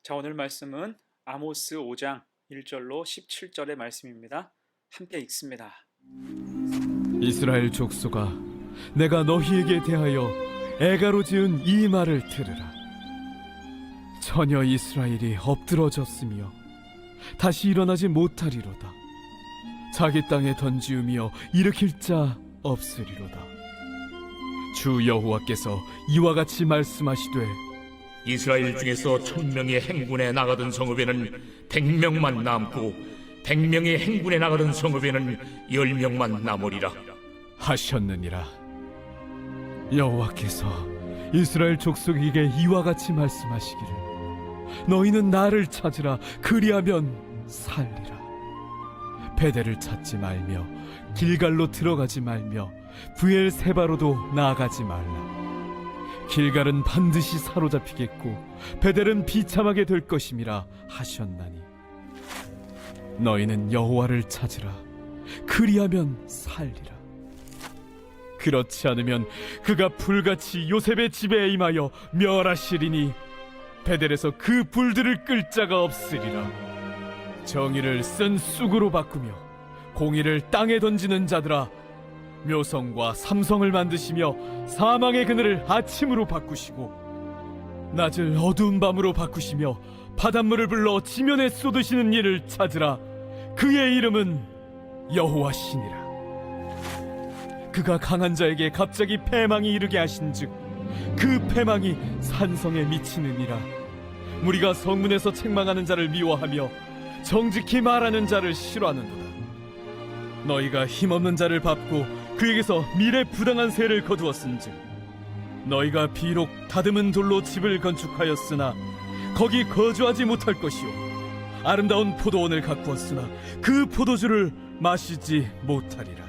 자, 오늘 말씀은 아모스 5장 1절로 17절의 말씀입니다. 함께 읽습니다. 이스라엘 족속아, 내가 너희에게 대하여 애가로 지은 이 말을 들으라. 전혀 이스라엘이 엎드러졌으며 다시 일어나지 못하리로다. 자기 땅에 던지우며 일으킬 자 없으리로다. 주 여호와께서 이와 같이 말씀하시되, 이스라엘 중에서 1000명이 행군에 나가던 성읍에는 100명만 남고 100명이 행군에 나가던 성읍에는 10명만 남으리라 하셨느니라. 여호와께서 이스라엘 족속에게 이와 같이 말씀하시기를, 너희는 나를 찾으라. 그리하면 살리라. 베델을 찾지 말며 길갈로 들어가지 말며 브엘세바로도 나아가지 말라. 길갈은 반드시 사로잡히겠고 베델은 비참하게 될 것임이라 하셨나니, 너희는 여호와를 찾으라. 그리하면 살리라. 그렇지 않으면 그가 불같이 요셉의 집에 임하여 멸하시리니 베델에서 그 불들을 끌 자가 없으리라. 정의를 쓴 쑥으로 바꾸며 공의를 땅에 던지는 자들아, 묘성과 삼성을 만드시며 사망의 그늘을 아침으로 바꾸시고 낮을 어두운 밤으로 바꾸시며 바닷물을 불러 지면에 쏟으시는 이를 찾으라. 그의 이름은 여호와시니라. 그가 강한 자에게 갑자기 패망이 이르게 하신즉 그 패망이 산성에 미치느니라. 무리가 성문에서 책망하는 자를 미워하며 정직히 말하는 자를 싫어하는도다. 너희가 힘없는 자를 밟고 그에게서 미래 부당한 세를 거두었은즉, 너희가 비록 다듬은 돌로 집을 건축하였으나 거기 거주하지 못할 것이요, 아름다운 포도원을 가꾸었으나 그 포도주를 마시지 못하리라.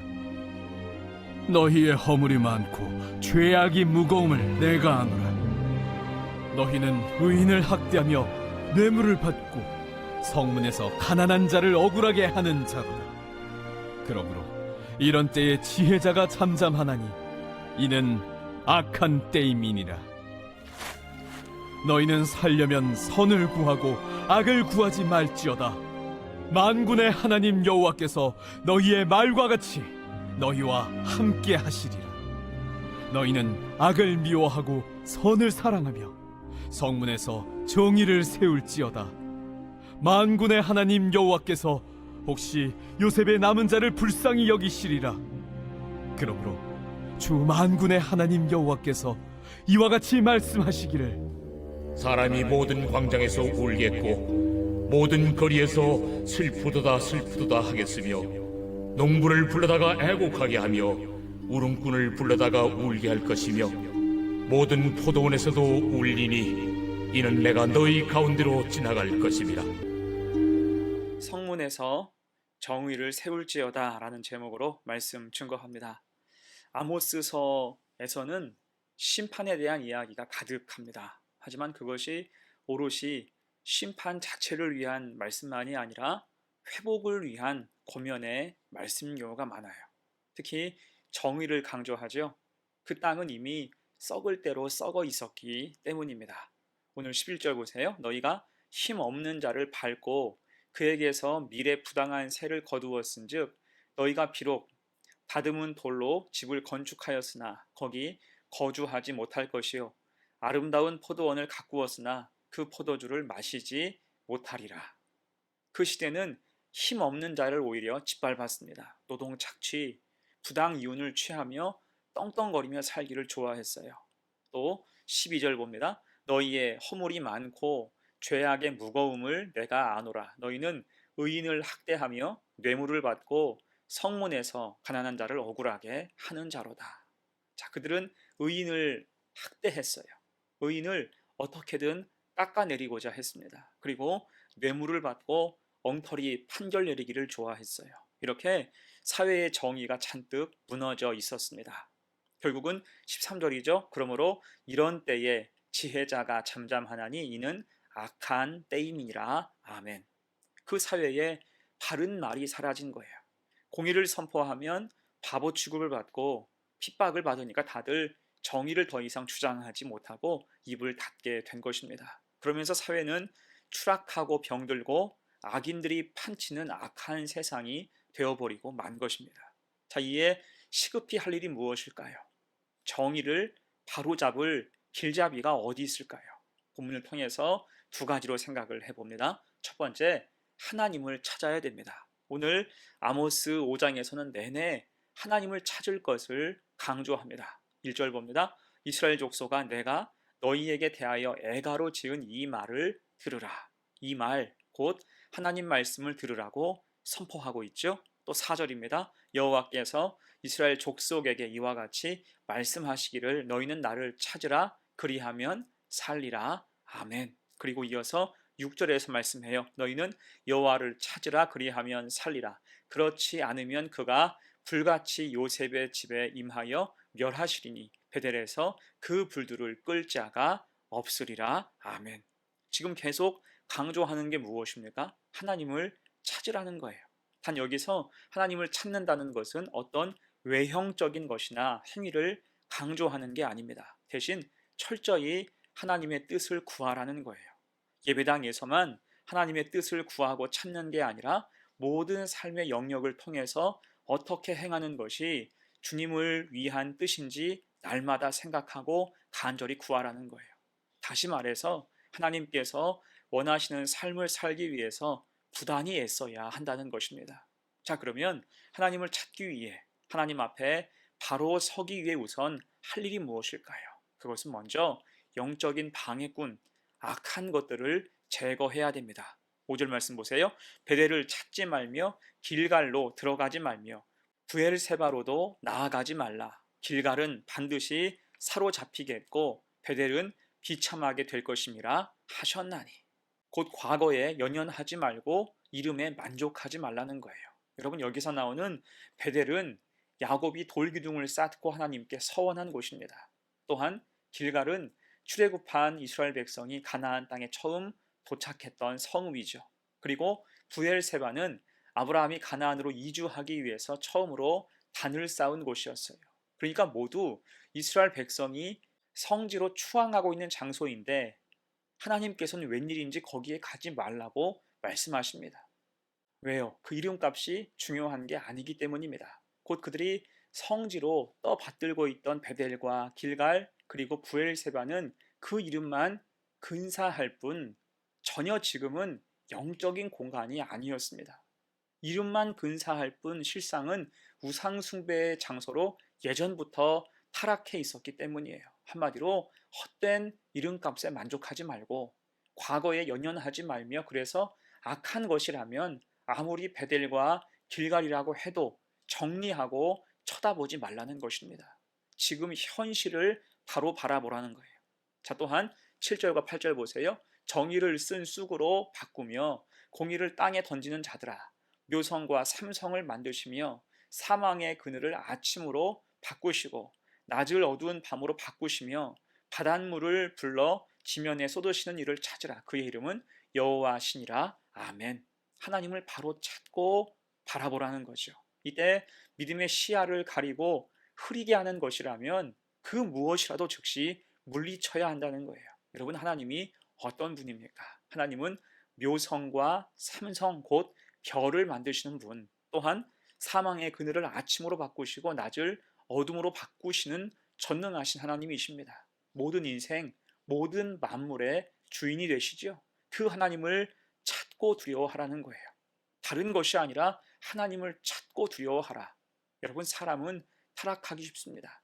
너희의 허물이 많고 죄악이 무거움을 내가 아노라. 너희는 의인을 학대하며 뇌물을 받고 성문에서 가난한 자를 억울하게 하는 자로다. 그러므로 이런 때에 지혜자가 잠잠하나니 이는 악한 때임이니라. 너희는 살려면 선을 구하고 악을 구하지 말지어다. 만군의 하나님 여호와께서 너희의 말과 같이 너희와 함께 하시리라. 너희는 악을 미워하고 선을 사랑하며 성문에서 정의를 세울지어다. 만군의 하나님 여호와께서 혹시 요셉의 남은 자를 불쌍히 여기시리라. 그러므로 주 만군의 하나님 여호와께서 이와 같이 말씀하시기를, 사람이 모든 광장에서 울겠고 모든 거리에서 슬프도다 슬프도다 하겠으며 농부를 불러다가 애곡하게 하며 울음꾼을 불러다가 울게 할 것이며 모든 포도원에서도 울리니 이는 내가 너희 가운데로 지나갈 것임이라. 성문에서 정의를 세울지어다 라는 제목으로 말씀 증거합니다. 아모스서에서는 심판에 대한 이야기가 가득합니다. 하지만 그것이 오롯이 심판 자체를 위한 말씀만이 아니라 회복을 위한 고면의 말씀 경우가 많아요. 특히 정의를 강조하죠. 그 땅은 이미 썩을 대로 썩어 있었기 때문입니다. 오늘 11절 보세요. 너희가 힘없는 자를 밟고 그에게서 미래 부당한 세를 거두었은즉 너희가 비록 다듬은 돌로 집을 건축하였으나 거기 거주하지 못할 것이요, 아름다운 포도원을 가꾸었으나 그 포도주를 마시지 못하리라. 그 시대는 힘없는 자를 오히려 짓밟았습니다. 노동 착취, 부당 이윤을 취하며 떵떵거리며 살기를 좋아했어요. 또 12절 봅니다. 너희의 허물이 많고 죄악의 무거움을 내가 아노라. 너희는 의인을 학대하며 뇌물을 받고 성문에서 가난한 자를 억울하게 하는 자로다. 자, 그들은 의인을 학대했어요. 의인을 어떻게든 깎아내리고자 했습니다. 그리고 뇌물을 받고 엉터리 판결 내리기를 좋아했어요. 이렇게 사회의 정의가 잔뜩 무너져 있었습니다. 결국은 13절이죠. 그러므로 이런 때에 지혜자가 잠잠하나니 이는 악한 때임이니라. 아멘. 그 사회에 바른 말이 사라진 거예요. 공의를 선포하면 바보 취급을 받고 핍박을 받으니까 다들 정의를 더 이상 주장하지 못하고 입을 닫게 된 것입니다. 그러면서 사회는 추락하고 병들고 악인들이 판치는 악한 세상이 되어버리고 만 것입니다. 자, 이에 시급히 할 일이 무엇일까요? 정의를 바로잡을 길잡이가 어디 있을까요? 본문을 통해서 두 가지로 생각을 해봅니다. 첫 번째, 하나님을 찾아야 됩니다. 오늘 아모스 5장에서는 내내 하나님을 찾을 것을 강조합니다. 1절 봅니다. 이스라엘 족속아, 내가 너희에게 대하여 애가로 지은 이 말을 들으라. 이 말, 곧 하나님 말씀을 들으라고 선포하고 있죠. 또 4절입니다. 여호와께서 이스라엘 족속에게 이와 같이 말씀하시기를 너희는 나를 찾으라 그리하면 살리라. 아멘. 그리고 이어서 6절에서 말씀해요. 너희는 여호와를 찾으라 그리하면 살리라. 그렇지 않으면 그가 불같이 요셉의 집에 임하여 멸하시리니 베델에서 그 불들을 끌 자가 없으리라. 아멘. 지금 계속 강조하는 게 무엇입니까? 하나님을 찾으라는 거예요. 단 여기서 하나님을 찾는다는 것은 어떤 외형적인 것이나 행위를 강조하는 게 아닙니다. 대신 철저히 하나님의 뜻을 구하라는 거예요. 예배당에서만 하나님의 뜻을 구하고 찾는 게 아니라 모든 삶의 영역을 통해서 어떻게 행하는 것이 주님을 위한 뜻인지 날마다 생각하고 간절히 구하라는 거예요. 다시 말해서 하나님께서 원하시는 삶을 살기 위해서 부단히 애써야 한다는 것입니다. 자, 그러면 하나님을 찾기 위해 하나님 앞에 바로 서기 위해 우선 할 일이 무엇일까요? 그것은 먼저 영적인 방해꾼, 악한 것들을 제거해야 됩니다. 5절 말씀 보세요. 베델을 찾지 말며 길갈로 들어가지 말며 부엘세바로도 나아가지 말라. 길갈은 반드시 사로잡히겠고 베델은 비참하게 될 것임이라 하셨나니. 곧 과거에 연연하지 말고 이름에 만족하지 말라는 거예요. 여러분, 여기서 나오는 베델은 야곱이 돌기둥을 쌓고 하나님께 서원한 곳입니다. 또한 길갈은 출애굽한 이스라엘 백성이 가나안 땅에 처음 도착했던 성읍이죠. 그리고 부엘세바는 아브라함이 가나안으로 이주하기 위해서 처음으로 단을 쌓은 곳이었어요. 그러니까 모두 이스라엘 백성이 성지로 추앙하고 있는 장소인데 하나님께서는 웬일인지 거기에 가지 말라고 말씀하십니다. 왜요? 그 이름값이 중요한 게 아니기 때문입니다. 곧 그들이 성지로 떠받들고 있던 베델과 길갈 그리고 부엘세바는 그 이름만 근사할 뿐 전혀 지금은 영적인 공간이 아니었습니다. 이름만 근사할 뿐 실상은 우상 숭배의 장소로 예전부터 타락해 있었기 때문이에요. 한마디로 헛된 이름값에 만족하지 말고 과거에 연연하지 말며 그래서 악한 것이라면 아무리 베델과 길갈이라고 해도 정리하고 쳐다보지 말라는 것입니다. 지금 현실을 바로 바라보라는 거예요. 자, 또한 7절과 8절 보세요. 정의를 쓴 쑥으로 바꾸며 공의를 땅에 던지는 자들아, 묘성과 삼성을 만드시며 사망의 그늘을 아침으로 바꾸시고 낮을 어두운 밤으로 바꾸시며 바닷물을 불러 지면에 쏟으시는 이를 찾으라. 그의 이름은 여호와시니라. 아멘. 하나님을 바로 찾고 바라보라는 거죠. 이때 믿음의 시야를 가리고 흐리게 하는 것이라면 그 무엇이라도 즉시 물리쳐야 한다는 거예요. 여러분, 하나님이 어떤 분입니까? 하나님은 묘성과 삼성 곧 별을 만드시는 분, 또한 사망의 그늘을 아침으로 바꾸시고 낮을 어둠으로 바꾸시는 전능하신 하나님이십니다. 모든 인생, 모든 만물의 주인이 되시죠. 그 하나님을 찾고 두려워하라는 거예요. 다른 것이 아니라 하나님을 찾고 두려워하라. 여러분, 사람은 타락하기 쉽습니다.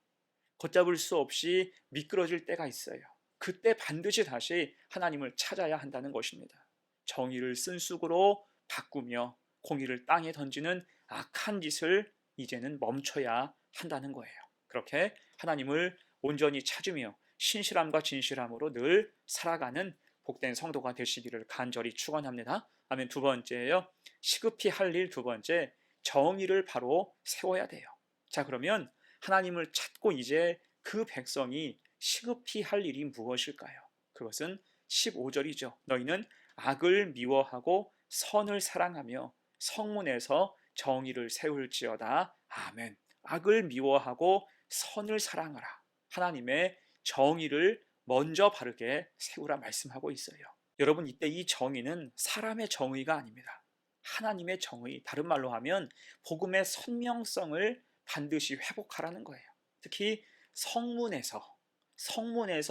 걷잡을 수 없이 미끄러질 때가 있어요. 그때 반드시 다시 하나님을 찾아야 한다는 것입니다. 정의를 쓴 쑥으로 바꾸며 공의를 땅에 던지는 악한 짓을 이제는 멈춰야 한다는 거예요. 그렇게 하나님을 온전히 찾으며 신실함과 진실함으로 늘 살아가는 복된 성도가 되시기를 간절히 축원합니다. 아멘. 두 번째예요. 시급히 할 일 두 번째, 정의를 바로 세워야 돼요. 자, 그러면 하나님을 찾고 이제 그 백성이 시급히 할 일이 무엇일까요? 그것은 15절이죠. 너희는 악을 미워하고 선을 사랑하며 성문에서 정의를 세울지어다. 아멘. 악을 미워하고 선을 사랑하라. 하나님의 정의를 먼저 바르게 세우라 말씀하고 있어요. 여러분, 이때 이 정의는 사람의 정의가 아닙니다. 하나님의 정의, 다른 말로 하면 복음의 선명성을 반드시 회복하라는 거예요. 특히 성문에서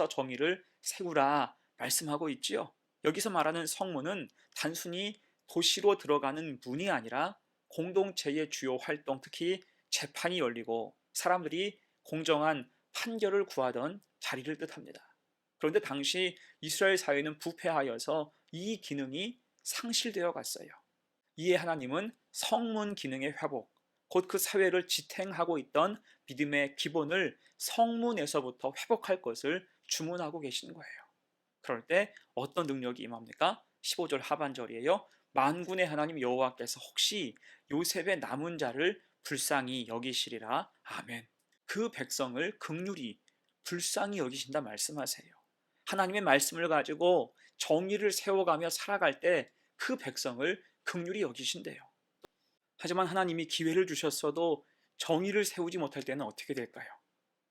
정의를 세우라 말씀하고 있지요. 여기서 말하는 성문은 단순히 도시로 들어가는 문이 아니라 공동체의 주요 활동, 특히 재판이 열리고 사람들이 공정한 판결을 구하던 자리를 뜻합니다. 그런데 당시 이스라엘 사회는 부패하여서 이 기능이 상실되어 갔어요. 이에 하나님은 성문 기능의 회복, 곧 그 사회를 지탱하고 있던 믿음의 기본을 성문에서부터 회복할 것을 주문하고 계신 거예요. 그럴 때 어떤 능력이 임합니까? 15절 하반절이에요. 만군의 하나님 여호와께서 혹시 요셉의 남은 자를 불쌍히 여기시리라. 아멘. 그 백성을 긍휼히 불쌍히 여기신다 말씀하세요. 하나님의 말씀을 가지고 정의를 세워가며 살아갈 때 그 백성을 긍휼히 여기신대요. 하지만 하나님이 기회를 주셨어도 정의를 세우지 못할 때는 어떻게 될까요?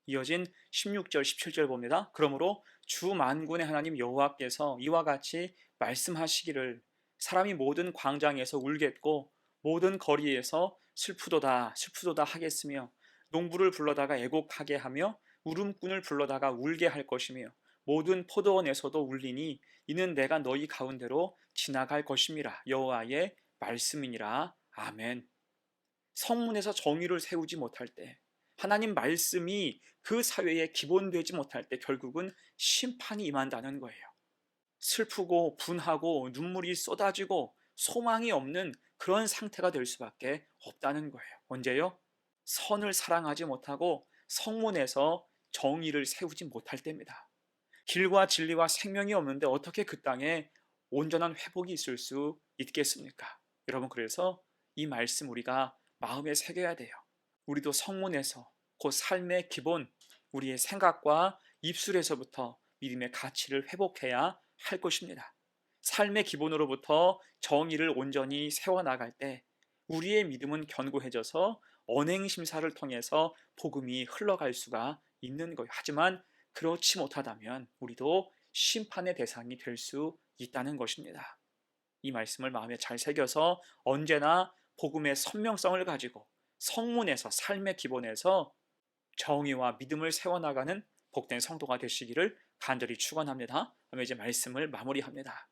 이어진 16절, 17절 봅니다. 그러므로 주 만군의 하나님 여호와께서 이와 같이 말씀하시기를 사람이 모든 광장에서 울겠고 모든 거리에서 슬프도다 슬프도다 하겠으며 농부를 불러다가 애곡하게 하며 울음꾼을 불러다가 울게 할 것이며 모든 포도원에서도 울리니 이는 내가 너희 가운데로 지나갈 것임이라 여호와의 말씀이니라. 아멘. 성문에서 정의를 세우지 못할 때, 하나님 말씀이 그 사회에 기본되지 못할 때 결국은 심판이 임한다는 거예요. 슬프고 분하고 눈물이 쏟아지고 소망이 없는 그런 상태가 될 수밖에 없다는 거예요. 언제요? 선을 사랑하지 못하고 성문에서 정의를 세우지 못할 때입니다. 길과 진리와 생명이 없는데 어떻게 그 땅에 온전한 회복이 있을 수 있겠습니까? 여러분, 그래서 이 말씀 우리가 마음에 새겨야 돼요. 우리도 성문에서 곧 삶의 기본, 우리의 생각과 입술에서부터 믿음의 가치를 회복해야 할 것입니다. 삶의 기본으로부터 정의를 온전히 세워나갈 때 우리의 믿음은 견고해져서 언행심사를 통해서 복음이 흘러갈 수가 있는 거예요. 하지만 그렇지 못하다면 우리도 심판의 대상이 될 수 있다는 것입니다. 이 말씀을 마음에 잘 새겨서 언제나 복음의 선명성을 가지고 성문에서 삶의 기본에서 정의와 믿음을 세워나가는 복된 성도가 되시기를 간절히 축원합니다. 그러면 이제 말씀을 마무리합니다.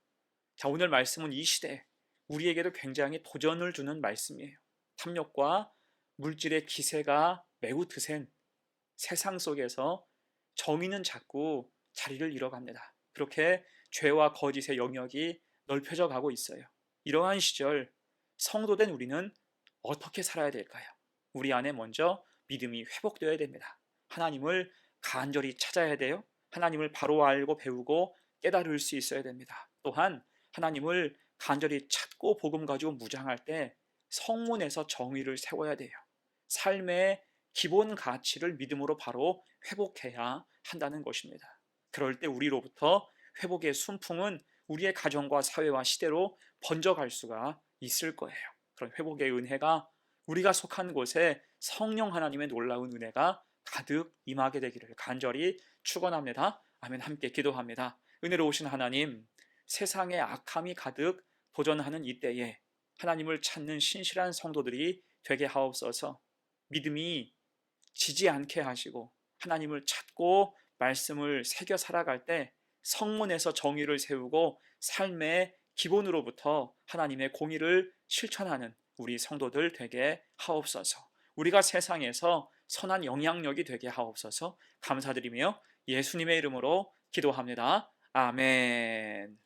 자, 오늘 말씀은 이 시대 우리에게도 굉장히 도전을 주는 말씀이에요. 탐욕과 물질의 기세가 매우 드센 세상 속에서 정의는 자꾸 자리를 잃어갑니다. 그렇게 죄와 거짓의 영역이 넓혀져 가고 있어요. 이러한 시절 성도된 우리는 어떻게 살아야 될까요? 우리 안에 먼저 믿음이 회복되어야 됩니다. 하나님을 간절히 찾아야 돼요. 하나님을 바로 알고 배우고 깨달을 수 있어야 됩니다. 또한 하나님을 간절히 찾고 복음 가지고 무장할 때 성문에서 정의를 세워야 돼요. 삶의 기본 가치를 믿음으로 바로 회복해야 한다는 것입니다. 그럴 때 우리로부터 회복의 순풍은 우리의 가정과 사회와 시대로 번져갈 수가 있을 거예요. 그런 회복의 은혜가 우리가 속한 곳에 성령 하나님의 놀라운 은혜가 가득 임하게 되기를 간절히 축원합니다. 아멘. 함께 기도합니다. 은혜로우신 하나님, 세상에 악함이 가득 도전하는 이때에 하나님을 찾는 신실한 성도들이 되게 하옵소서. 믿음이 지지 않게 하시고 하나님을 찾고 말씀을 새겨 살아갈 때 성문에서 정의를 세우고 삶의 기본으로부터 하나님의 공의를 실천하는 우리 성도들 되게 하옵소서. 우리가 세상에서 선한 영향력이 되게 하옵소서. 감사드리며 예수님의 이름으로 기도합니다. 아멘.